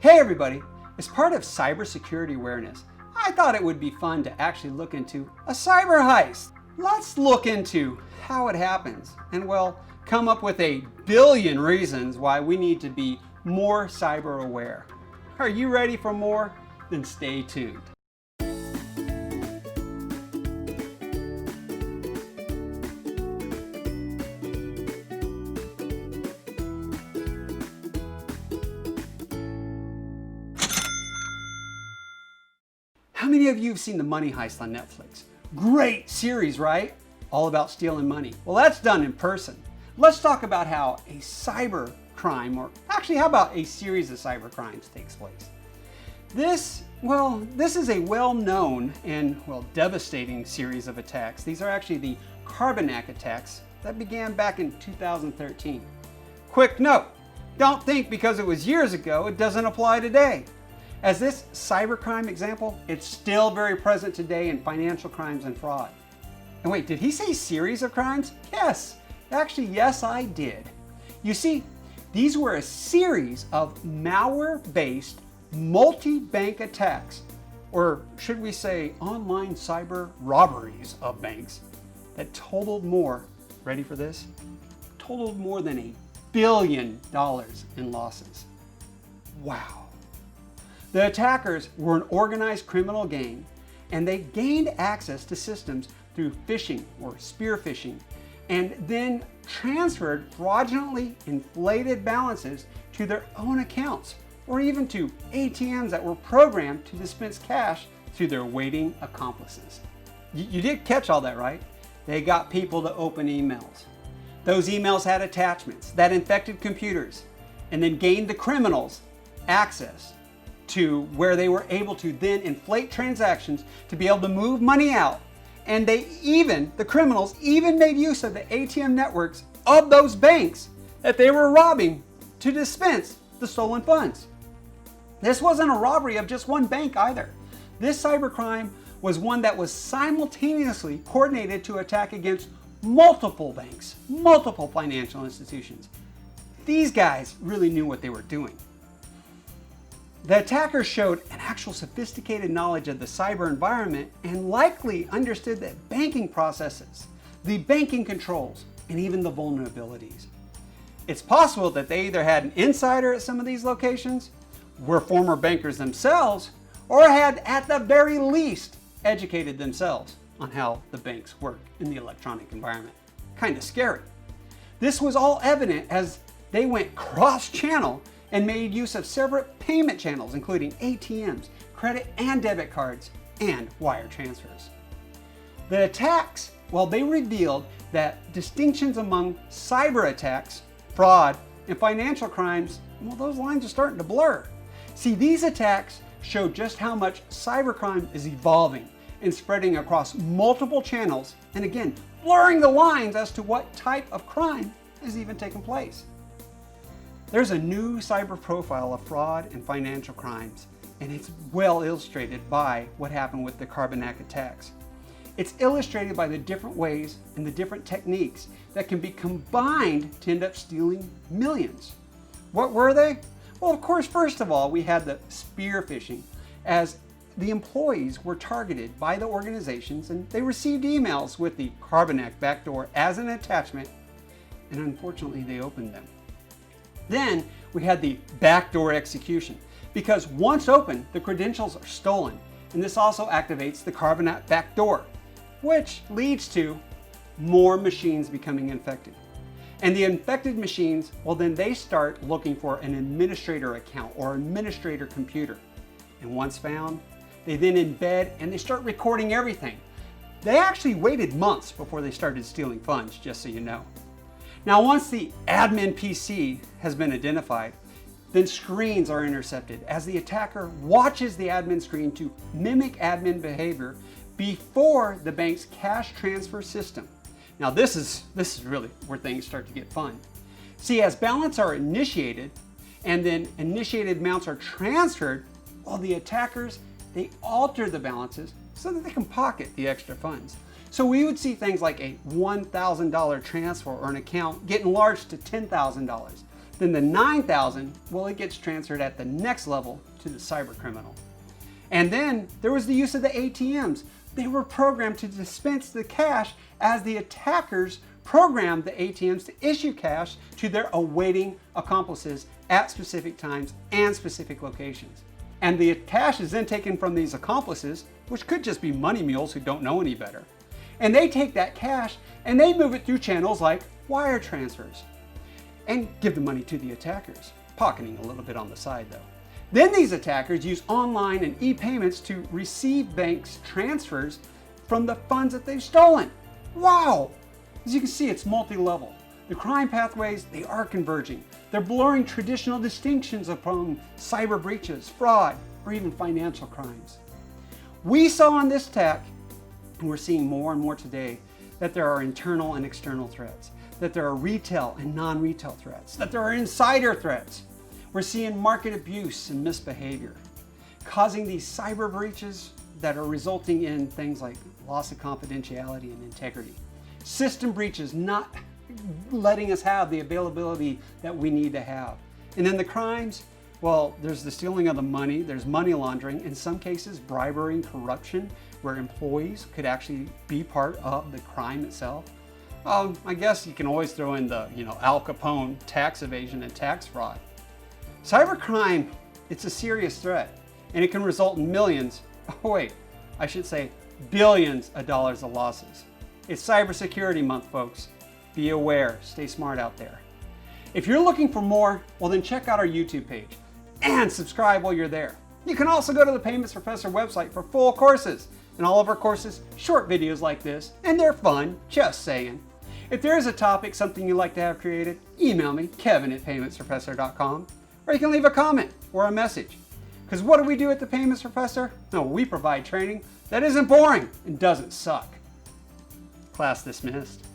Hey everybody, as part of cybersecurity awareness, I thought it would be fun to actually look into a cyber heist. Let's look into how it happens and come up with a billion reasons why we need to be more cyber aware. Are you ready for more? Then stay tuned. How many of you have seen The Money Heist on Netflix? Great series, right? All about stealing money. Well, that's done in person. Let's talk about how a cyber crime, or actually how about a series of cyber crimes takes place. This is a well-known and devastating series of attacks. These are actually the Carbanak attacks that began back in 2013. Quick note, don't think because it was years ago, it doesn't apply today. As this cybercrime example, it's still very present today in financial crimes and fraud. And wait, did he say series of crimes? Yes, actually, yes, I did. You see, these were a series of malware-based multi-bank attacks, or should we say online cyber robberies of banks that totaled more, ready for this? Totaled more than $1 billion in losses. Wow. The attackers were an organized criminal gang, and they gained access to systems through phishing or spear phishing, and then transferred fraudulently inflated balances to their own accounts, or even to ATMs that were programmed to dispense cash through their waiting accomplices. You did catch all that, right? They got people to open emails. Those emails had attachments that infected computers, and then gained the criminals access to where they were able to then inflate transactions to be able to move money out. And the criminals even made use of the ATM networks of those banks that they were robbing to dispense the stolen funds. This wasn't a robbery of just one bank either. This cybercrime was one that was simultaneously coordinated to attack against multiple banks, multiple financial institutions. These guys really knew what they were doing. The attackers showed an actual sophisticated knowledge of the cyber environment and likely understood the banking processes, the banking controls, and even the vulnerabilities. It's possible that they either had an insider at some of these locations, were former bankers themselves, or had at the very least educated themselves on how the banks work in the electronic environment. Kind of scary. This was all evident as they went cross-channel and made use of several payment channels, including ATMs, credit and debit cards, and wire transfers. The attacks, they revealed that distinctions among cyber attacks, fraud, and financial crimes, those lines are starting to blur. See, these attacks show just how much cybercrime is evolving and spreading across multiple channels, and again, blurring the lines as to what type of crime is even taking place. There's a new cyber profile of fraud and financial crimes, and it's well illustrated by what happened with the Carbanak attacks. It's illustrated by the different ways and the different techniques that can be combined to end up stealing millions. What were they? Well, of course, first of all, we had the spear phishing, as the employees were targeted by the organizations and they received emails with the Carbanak Backdoor as an attachment, and unfortunately they opened them. Then we had the backdoor execution, because once open, the credentials are stolen, and this also activates the Carbanak backdoor, which leads to more machines becoming infected. And the infected machines, then they start looking for an administrator account or administrator computer. And once found, they then embed and they start recording everything. They actually waited months before they started stealing funds, just so you know. Now, once the admin PC has been identified, then screens are intercepted as the attacker watches the admin screen to mimic admin behavior before the bank's cash transfer system. Now, this is really where things start to get fun. See, as balances are initiated and then initiated amounts are transferred, the attackers, they alter the balances so that they can pocket the extra funds. So we would see things like a $1,000 transfer or an account get enlarged to $10,000. Then the $9,000, well, it gets transferred at the next level to the cyber criminal. And then there was the use of the ATMs. They were programmed to dispense the cash as the attackers programmed the ATMs to issue cash to their awaiting accomplices at specific times and specific locations. And the cash is then taken from these accomplices, which could just be money mules who don't know any better. And they take that cash and they move it through channels like wire transfers and give the money to the attackers, pocketing a little bit on the side though. Then these attackers use online and e-payments to receive banks' transfers from the funds that they've stolen. Wow! As you can see, it's multi-level. The crime pathways, they are converging. They're blurring traditional distinctions upon cyber breaches, fraud, or even financial crimes. We saw on this attack, and we're seeing more and more today, that there are internal and external threats, that there are retail and non-retail threats, that there are insider threats. We're seeing market abuse and misbehavior, causing these cyber breaches that are resulting in things like loss of confidentiality and integrity. System breaches not letting us have the availability that we need to have. And then the crimes, well, there's the stealing of the money, there's money laundering, in some cases bribery and corruption, where employees could actually be part of the crime itself. I guess you can always throw in the, Al Capone tax evasion and tax fraud. Cybercrime, it's a serious threat, and it can result in millions, I should say billions of dollars of losses. It's Cybersecurity Month, folks. Be aware, stay smart out there. If you're looking for more, well then check out our YouTube page and subscribe while you're there. You can also go to the Payments Professor website for full courses, and all of our courses, short videos like this, and they're fun, just saying. If there is a topic, something you'd like to have created, email me, kevin@paymentsprofessor.com. Or you can leave a comment or a message. Because what do we do at the Payments Professor? No, we provide training that isn't boring and doesn't suck. Class dismissed.